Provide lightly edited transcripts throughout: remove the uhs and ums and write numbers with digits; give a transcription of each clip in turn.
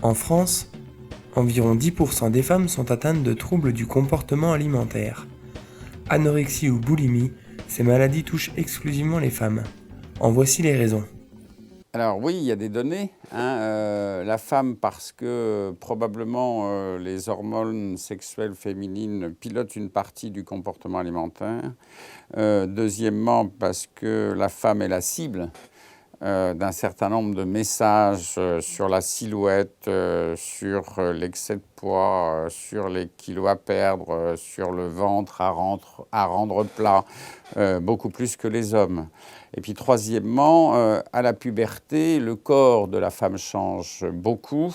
En France, environ 10% des femmes sont atteintes de troubles du comportement alimentaire. Anorexie ou boulimie, ces maladies touchent exclusivement les femmes. En voici les raisons. Alors oui, il y a des données. La femme, parce que probablement les hormones sexuelles féminines pilotent une partie du comportement alimentaire. Deuxièmement, parce que la femme est la cible d'un certain nombre de messages sur la silhouette, sur l'excès de poids, sur les kilos à perdre, sur le ventre à rendre plat, beaucoup plus que les hommes. Et puis troisièmement, à la puberté, le corps de la femme change beaucoup.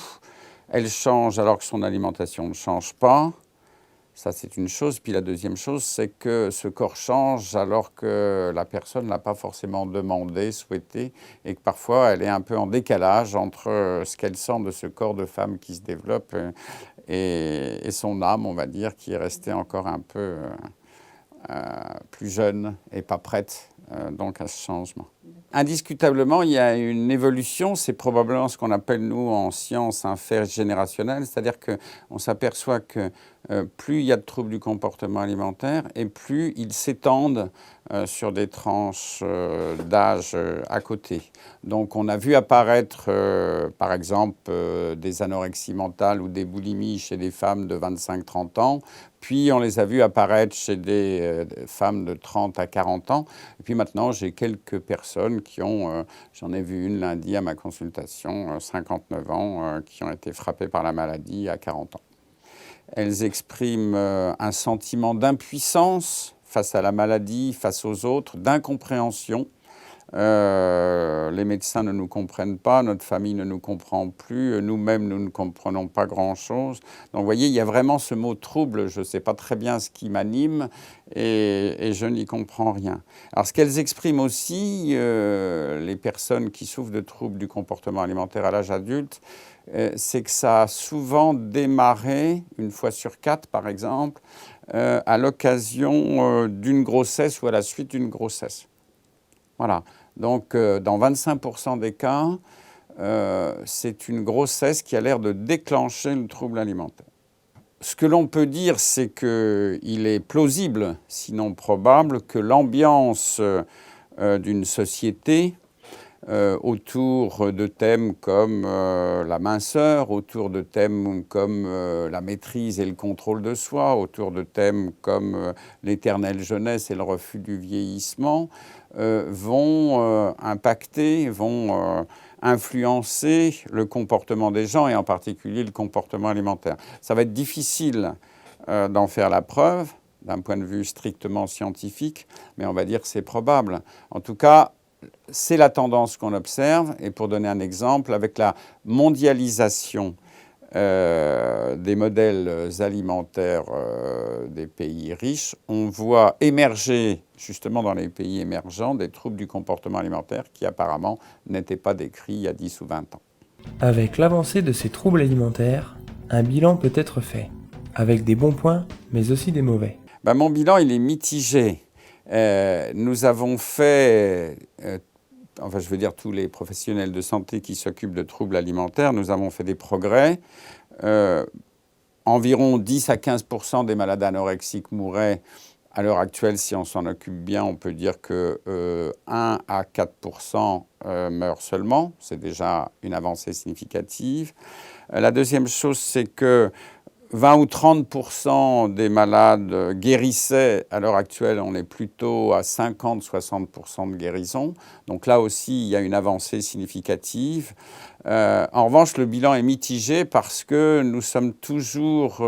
Elle change alors que son alimentation ne change pas. Ça, c'est une chose. Puis la deuxième chose, c'est que ce corps change alors que la personne ne l'a pas forcément demandé, souhaité, et que parfois, elle est un peu en décalage entre ce qu'elle sent de ce corps de femme qui se développe et son âme, on va dire, qui est restée encore un peu plus jeune et pas prête donc à ce changement. Indiscutablement, il y a une évolution, c'est probablement ce qu'on appelle, nous, en science, un fait générationnel, c'est-à-dire qu'on s'aperçoit que plus il y a de troubles du comportement alimentaire et plus ils s'étendent sur des tranches d'âge à côté. Donc on a vu apparaître, par exemple, des anorexies mentales ou des boulimies chez des femmes de 25-30 ans, puis on les a vus apparaître chez des femmes de 30 à 40 ans. Et puis maintenant, j'ai quelques personnes qui ont, j'en ai vu une lundi à ma consultation, 59 ans, qui ont été frappées par la maladie à 40 ans. Elles expriment un sentiment d'impuissance face à la maladie, face aux autres, d'incompréhension. Les médecins ne nous comprennent pas, notre famille ne nous comprend plus, nous-mêmes, nous ne comprenons pas grand-chose. Donc, vous voyez, il y a vraiment ce mot trouble, je ne sais pas très bien ce qui m'anime et je n'y comprends rien. Alors, ce qu'elles expriment aussi, les personnes qui souffrent de troubles du comportement alimentaire à l'âge adulte, c'est que ça a souvent démarré, une fois sur 4 par exemple, à l'occasion d'une grossesse ou à la suite d'une grossesse. Voilà. Donc, dans 25% des cas, c'est une grossesse qui a l'air de déclencher le trouble alimentaire. Ce que l'on peut dire, c'est qu'il est plausible, sinon probable, que l'ambiance d'une société autour de thèmes comme la minceur, autour de thèmes comme la maîtrise et le contrôle de soi, autour de thèmes comme l'éternelle jeunesse et le refus du vieillissement, vont impacter, vont influencer le comportement des gens et en particulier le comportement alimentaire. Ça va être difficile d'en faire la preuve d'un point de vue strictement scientifique, mais on va dire que c'est probable. En tout cas, c'est la tendance qu'on observe. Et pour donner un exemple, avec la mondialisation des modèles alimentaires des pays riches, on voit émerger, justement dans les pays émergents, des troubles du comportement alimentaire qui apparemment n'étaient pas décrits il y a 10 ou 20 ans. Avec l'avancée de ces troubles alimentaires, un bilan peut être fait, avec des bons points, mais aussi des mauvais. Mon bilan, il est mitigé. Nous avons fait... je veux dire tous les professionnels de santé qui s'occupent de troubles alimentaires, nous avons fait des progrès. Environ 10 à 15% des malades anorexiques mourraient. À l'heure actuelle, si on s'en occupe bien, on peut dire que 1 à 4% meurent seulement. C'est déjà une avancée significative. La deuxième chose, c'est que 20 ou 30% des malades guérissaient. À l'heure actuelle, on est plutôt à 50-60% de guérison. Donc là aussi, il y a une avancée significative. En revanche, le bilan est mitigé parce que nous sommes toujours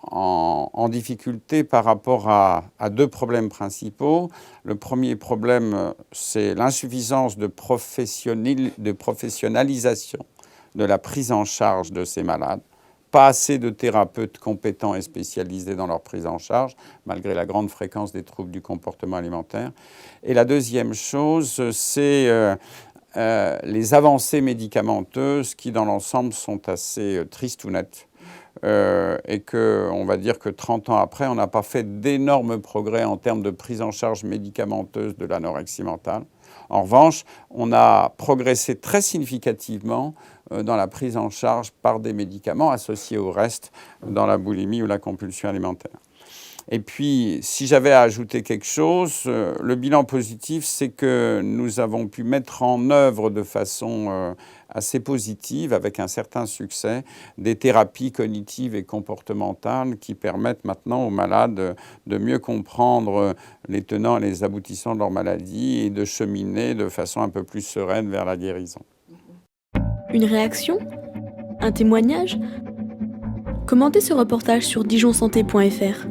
en difficulté par rapport à deux problèmes principaux. Le premier problème, c'est l'insuffisance de professionnalisation de la prise en charge de ces malades. Pas assez de thérapeutes compétents et spécialisés dans leur prise en charge, malgré la grande fréquence des troubles du comportement alimentaire. Et la deuxième chose, c'est les avancées médicamenteuses qui, dans l'ensemble, sont assez tristounettes. et qu'on va dire que 30 ans après, on n'a pas fait d'énormes progrès en termes de prise en charge médicamenteuse de l'anorexie mentale. En revanche, on a progressé très significativement dans la prise en charge par des médicaments associés au reste dans la boulimie ou la compulsion alimentaire. Et puis, si j'avais à ajouter quelque chose, le bilan positif, c'est que nous avons pu mettre en œuvre de façon assez positive, avec un certain succès, des thérapies cognitives et comportementales qui permettent maintenant aux malades de mieux comprendre les tenants et les aboutissants de leur maladie et de cheminer de façon un peu plus sereine vers la guérison. Une réaction? Un témoignage? Commentez ce reportage sur dijonsanté.fr.